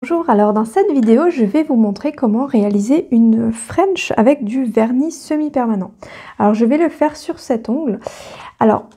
Bonjour, alors dans cette vidéo, je vais vous montrer comment réaliser une French avec du vernis semi-permanent. Alors je vais le faire sur cet ongle. Alors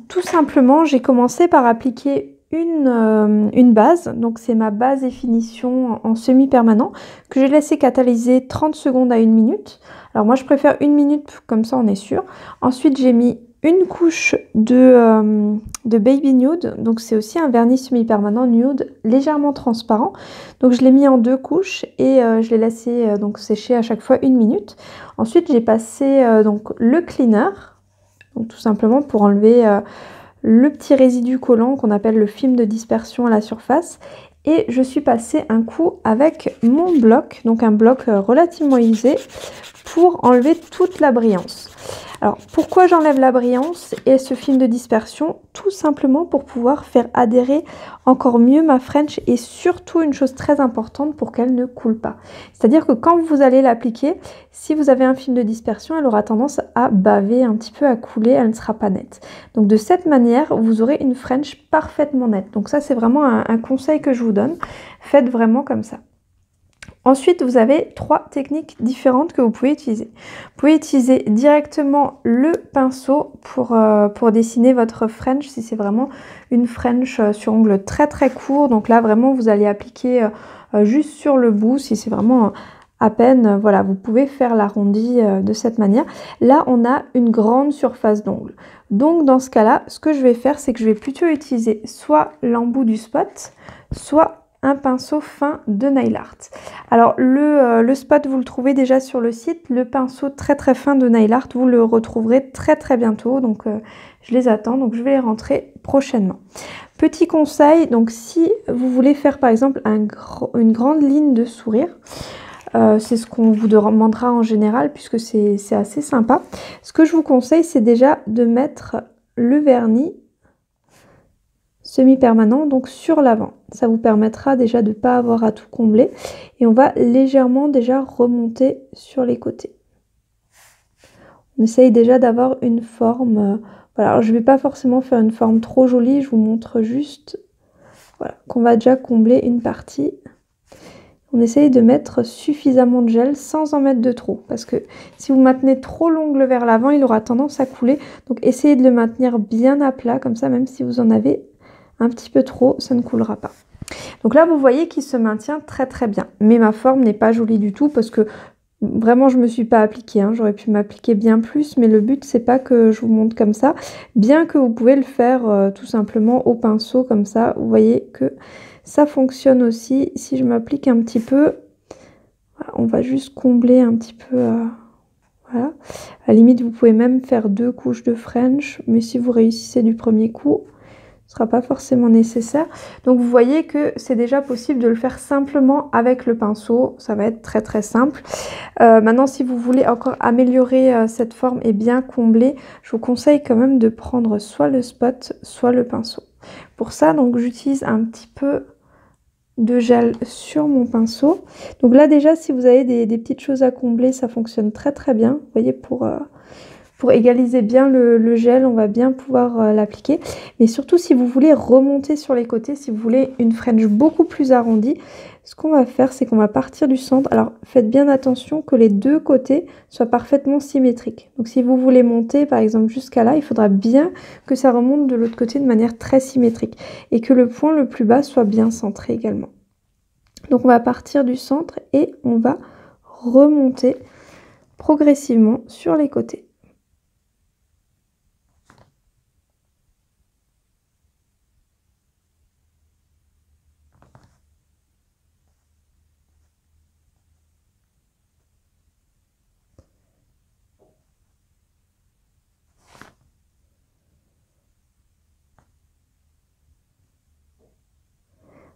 tout simplement, j'ai commencé par appliquer une base, donc c'est ma base et finition en semi-permanent que j'ai laissé catalyser 30 secondes à 1 minute. Alors moi je préfère 1 minute, comme ça on est sûr. Ensuite j'ai mis une couche de Baby Nude, donc c'est aussi un vernis semi-permanent nude légèrement transparent. Donc je l'ai mis en 2 couches et je l'ai laissé donc sécher à chaque fois 1 minute. Ensuite j'ai passé donc le cleaner, donc tout simplement pour enlever le petit résidu collant qu'on appelle le film de dispersion à la surface. Et je suis passée un coup avec mon bloc, donc un bloc relativement usé, pour enlever toute la brillance. Alors pourquoi j'enlève la brillance et ce film de dispersion? Tout simplement pour pouvoir faire adhérer encore mieux ma French et surtout une chose très importante pour qu'elle ne coule pas. C'est-à-dire que quand vous allez l'appliquer, si vous avez un film de dispersion, elle aura tendance à baver un petit peu, à couler, elle ne sera pas nette. Donc de cette manière, vous aurez une French parfaitement nette. Donc ça c'est vraiment un conseil que je vous donne. Faites vraiment comme ça. Ensuite, vous avez 3 techniques différentes que vous pouvez utiliser. Vous pouvez utiliser directement le pinceau pour dessiner votre French, si c'est vraiment une French sur ongle très très court. Donc là, vraiment, vous allez appliquer juste sur le bout, si c'est vraiment à peine. Voilà, vous pouvez faire l'arrondi de cette manière. Là, on a une grande surface d'ongle. Donc, dans ce cas-là, ce que je vais faire, c'est que je vais plutôt utiliser soit l'embout du spot, soit un pinceau fin de Nail Art. Alors le spot vous le trouvez déjà sur le site, le pinceau très très fin de Nail Art vous le retrouverez très très bientôt, donc je les attends, donc je vais les rentrer prochainement. Petit conseil, donc si vous voulez faire par exemple une grande ligne de sourire, c'est ce qu'on vous demandera en général puisque c'est assez sympa. Ce que je vous conseille, c'est déjà de mettre le vernis semi-permanent donc sur l'avant. Ça vous permettra déjà de ne pas avoir à tout combler et on va légèrement déjà remonter sur les côtés. On essaye déjà d'avoir une forme, voilà, alors je ne vais pas forcément faire une forme trop jolie, je vous montre juste voilà, qu'on va déjà combler une partie. On essaye de mettre suffisamment de gel sans en mettre de trop parce que si vous maintenez trop l'ongle vers l'avant, il aura tendance à couler. Donc essayez de le maintenir bien à plat comme ça, même si vous en avez un petit peu trop, ça ne coulera pas. Donc là, vous voyez qu'il se maintient très très bien. Mais ma forme n'est pas jolie du tout parce que vraiment, je ne me suis pas appliquée. Hein. J'aurais pu m'appliquer bien plus, mais le but, c'est pas que je vous montre comme ça. Bien que vous pouvez le faire tout simplement au pinceau comme ça. Vous voyez que ça fonctionne aussi. Si je m'applique un petit peu, voilà, on va juste combler un petit peu. Voilà. À la limite, vous pouvez même faire 2 couches de French, mais si vous réussissez du premier coup, ce sera pas forcément nécessaire. Donc vous voyez que c'est déjà possible de le faire simplement avec le pinceau, ça va être très très simple. Maintenant, si vous voulez encore améliorer cette forme et bien combler, je vous conseille quand même de prendre soit le spot, soit le pinceau. Pour ça, donc j'utilise un petit peu de gel sur mon pinceau. Donc là déjà, si vous avez des petites choses à combler, ça fonctionne très très bien. Vous voyez, pour égaliser bien le gel, on va bien pouvoir l'appliquer. Mais surtout, si vous voulez remonter sur les côtés, si vous voulez une French beaucoup plus arrondie, ce qu'on va faire, c'est qu'on va partir du centre. Alors, faites bien attention que les 2 côtés soient parfaitement symétriques. Donc, si vous voulez monter, par exemple, jusqu'à là, il faudra bien que ça remonte de l'autre côté de manière très symétrique. Et que le point le plus bas soit bien centré également. Donc, on va partir du centre et on va remonter progressivement sur les côtés.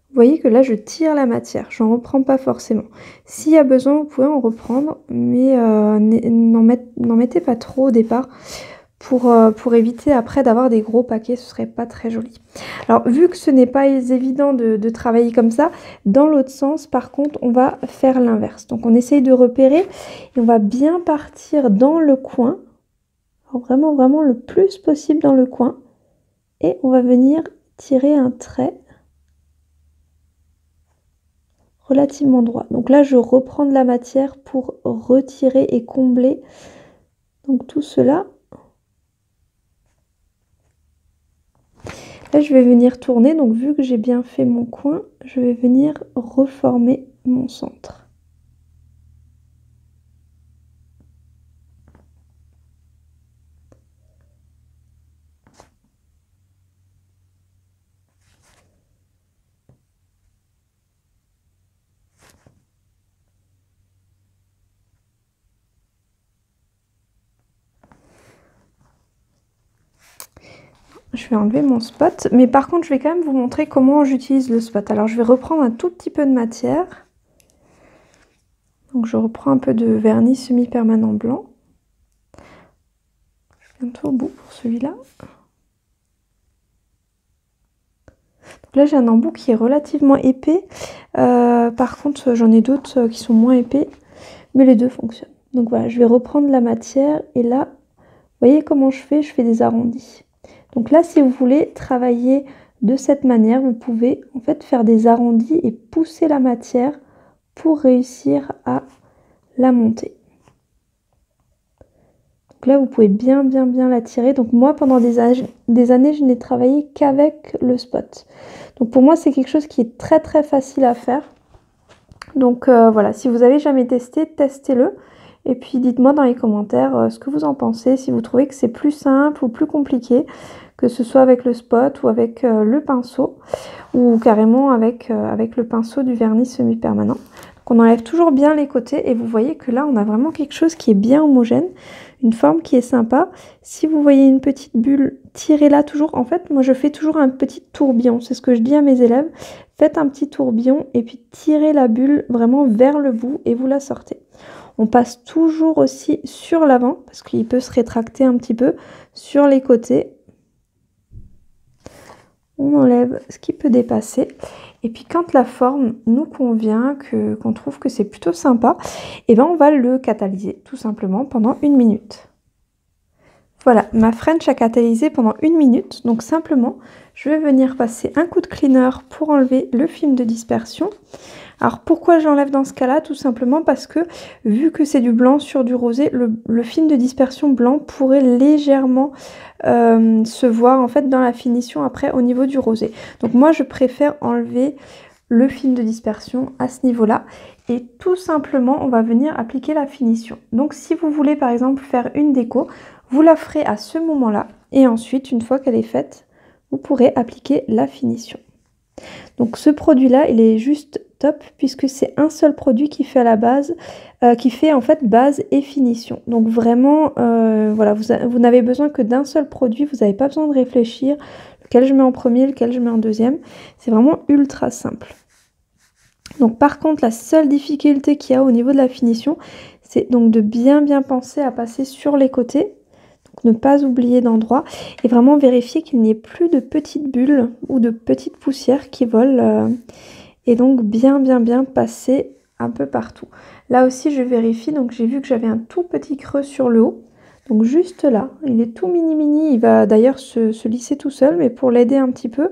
Vous voyez que là, je tire la matière, j'en reprends pas forcément. S'il y a besoin, vous pouvez en reprendre, mais n'en mettez pas trop au départ pour éviter après d'avoir des gros paquets, ce serait pas très joli. Alors, vu que ce n'est pas évident de travailler comme ça, dans l'autre sens, par contre, on va faire l'inverse. Donc, on essaye de repérer et on va bien partir dans le coin, alors vraiment, vraiment le plus possible dans le coin, et on va venir tirer un trait relativement droit. Donc là, je reprends de la matière pour retirer et combler donc tout cela. Là, je vais venir tourner. Donc, vu que j'ai bien fait mon coin, je vais venir reformer mon centre. Je vais enlever mon spot, mais par contre je vais quand même vous montrer comment j'utilise le spot. Alors je vais reprendre un tout petit peu de matière. Donc je reprends un peu de vernis semi-permanent blanc. Je suis bientôt au bout pour celui-là. Donc là j'ai un embout qui est relativement épais. Par contre j'en ai d'autres qui sont moins épais, mais les deux fonctionnent. Donc voilà, je vais reprendre la matière et là, vous voyez comment je fais des arrondis. Donc là, si vous voulez travailler de cette manière, vous pouvez en fait faire des arrondis et pousser la matière pour réussir à la monter. Donc là, vous pouvez bien la tirer. Donc moi, pendant des années, je n'ai travaillé qu'avec le spot. Donc pour moi, c'est quelque chose qui est très facile à faire. Donc voilà, si vous avez jamais testé, testez-le. Et puis dites-moi dans les commentaires ce que vous en pensez, si vous trouvez que c'est plus simple ou plus compliqué, que ce soit avec le spot ou avec le pinceau, ou carrément avec le pinceau du vernis semi-permanent. Donc on enlève toujours bien les côtés et vous voyez que là on a vraiment quelque chose qui est bien homogène, une forme qui est sympa. Si vous voyez une petite bulle, tirez-la toujours. En fait, moi je fais toujours un petit tourbillon, c'est ce que je dis à mes élèves. Faites un petit tourbillon et puis tirez la bulle vraiment vers le bout et vous la sortez. On passe toujours aussi sur l'avant parce qu'il peut se rétracter un petit peu, sur les côtés. On enlève ce qui peut dépasser. Et puis quand la forme nous convient, qu'on trouve que c'est plutôt sympa, et ben on va le catalyser tout simplement pendant 1 minute. Voilà, ma French a catalysé pendant 1 minute. Donc simplement, je vais venir passer un coup de cleaner pour enlever le film de dispersion. Alors pourquoi j'enlève dans ce cas-là? Tout simplement parce que vu que c'est du blanc sur du rosé, le film de dispersion blanc pourrait légèrement se voir en fait dans la finition après au niveau du rosé. Donc moi je préfère enlever le film de dispersion à ce niveau-là et tout simplement on va venir appliquer la finition. Donc si vous voulez par exemple faire une déco, vous la ferez à ce moment-là et ensuite une fois qu'elle est faite, vous pourrez appliquer la finition. Donc ce produit-là, il est juste top puisque c'est un seul produit qui fait à la base, qui fait en fait base et finition. Donc vraiment, voilà, vous n'avez besoin que d'un seul produit, vous n'avez pas besoin de réfléchir lequel je mets en premier, lequel je mets en deuxième. C'est vraiment ultra simple. Donc par contre, la seule difficulté qu'il y a au niveau de la finition, c'est donc de bien penser à passer sur les côtés. Ne pas oublier d'endroit et vraiment vérifier qu'il n'y ait plus de petites bulles ou de petites poussières qui volent et donc bien passer un peu partout. Là aussi je vérifie, donc j'ai vu que j'avais un tout petit creux sur le haut, donc juste là, il est tout mini, il va d'ailleurs se lisser tout seul, mais pour l'aider un petit peu,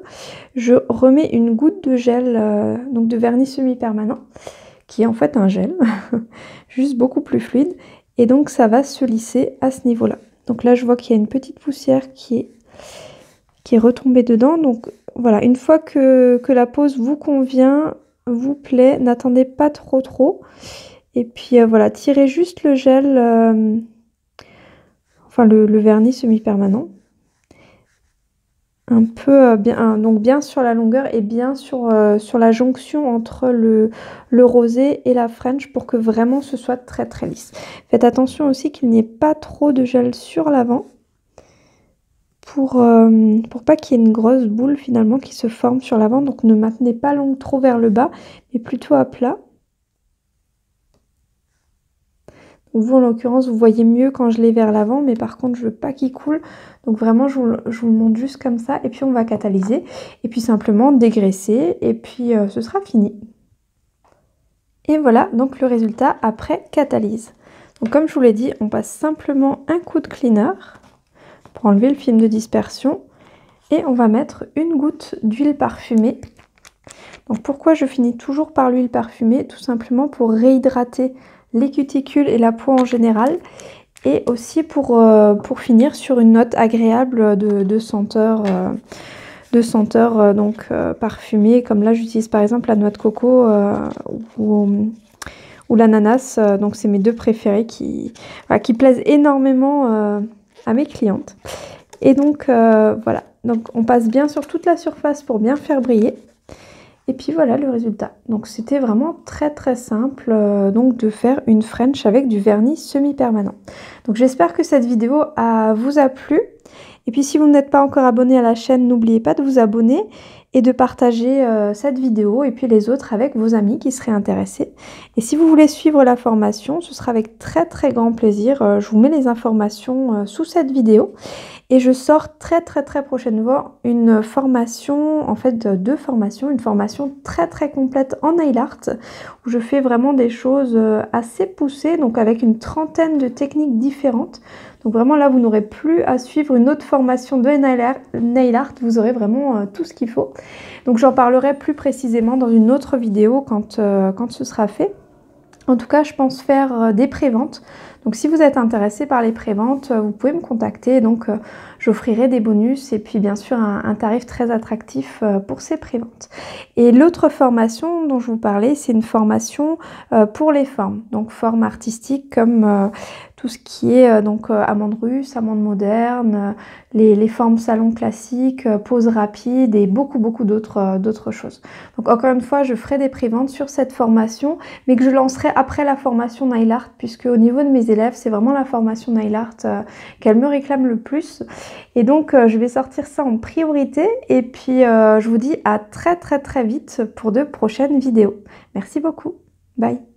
je remets une goutte de gel, donc de vernis semi-permanent, qui est en fait un gel, juste beaucoup plus fluide, et donc ça va se lisser à ce niveau-là. Donc là, je vois qu'il y a une petite poussière qui est retombée dedans. Donc voilà, une fois que la pose vous convient, vous plaît, n'attendez pas trop. Et puis voilà, tirez juste le gel, enfin le vernis semi-permanent. Un peu donc bien sur la longueur et bien sur la jonction entre le rosé et la French pour que vraiment ce soit très lisse. Faites attention aussi qu'il n'y ait pas trop de gel sur l'avant pour pas qu'il y ait une grosse boule finalement qui se forme sur l'avant. Donc ne maintenez pas l'ongle trop vers le bas mais plutôt à plat. Vous, en l'occurrence, vous voyez mieux quand je l'ai vers l'avant, mais par contre, je veux pas qu'il coule. Donc vraiment, je vous le montre juste comme ça. Et puis, on va catalyser. Et puis, simplement dégraisser. Et puis, ce sera fini. Et voilà, donc le résultat après catalyse. Donc, comme je vous l'ai dit, on passe simplement un coup de cleaner pour enlever le film de dispersion. Et on va mettre une goutte d'huile parfumée Donc pourquoi je finis toujours par l'huile parfumée? Tout simplement pour réhydrater les cuticules et la peau en général. Et aussi pour finir sur une note agréable de senteur, parfumée. Comme là, j'utilise par exemple la noix de coco ou l'ananas. Donc c'est mes deux préférés qui plaisent énormément à mes clientes. Et donc voilà, donc on passe bien sur toute la surface pour bien faire briller. Et puis voilà le résultat. Donc c'était vraiment très très simple donc de faire une French avec du vernis semi-permanent. Donc j'espère que cette vidéo vous a plu. Et puis si vous n'êtes pas encore abonné à la chaîne, n'oubliez pas de vous abonner et de partager cette vidéo et puis les autres avec vos amis qui seraient intéressés. Et si vous voulez suivre la formation, ce sera avec très très grand plaisir. Je vous mets les informations sous cette vidéo. Et je sors très prochainement une formation, en fait deux formations, une formation très complète en nail art où je fais vraiment des choses assez poussées, donc avec une trentaine de techniques différentes. Donc vraiment là vous n'aurez plus à suivre une autre formation de nail art, vous aurez vraiment tout ce qu'il faut. Donc j'en parlerai plus précisément dans une autre vidéo quand ce sera fait. En tout cas, je pense faire des préventes. Donc si vous êtes intéressé par les préventes, vous pouvez me contacter. Donc j'offrirai des bonus et puis bien sûr un tarif très attractif pour ces préventes. Et l'autre formation dont je vous parlais, c'est une formation pour les formes. Donc formes artistiques comme tout ce qui est amande russe, amande moderne, les formes salon classiques, pose rapide et beaucoup d'autres choses. Donc encore une fois, je ferai des préventes sur cette formation, mais que je lancerai après la formation nail art, puisque au niveau de mes élèves, c'est vraiment la formation nail art qu'elle me réclame le plus. Et donc je vais sortir ça en priorité et puis je vous dis à très vite pour de prochaines vidéos. Merci beaucoup. Bye.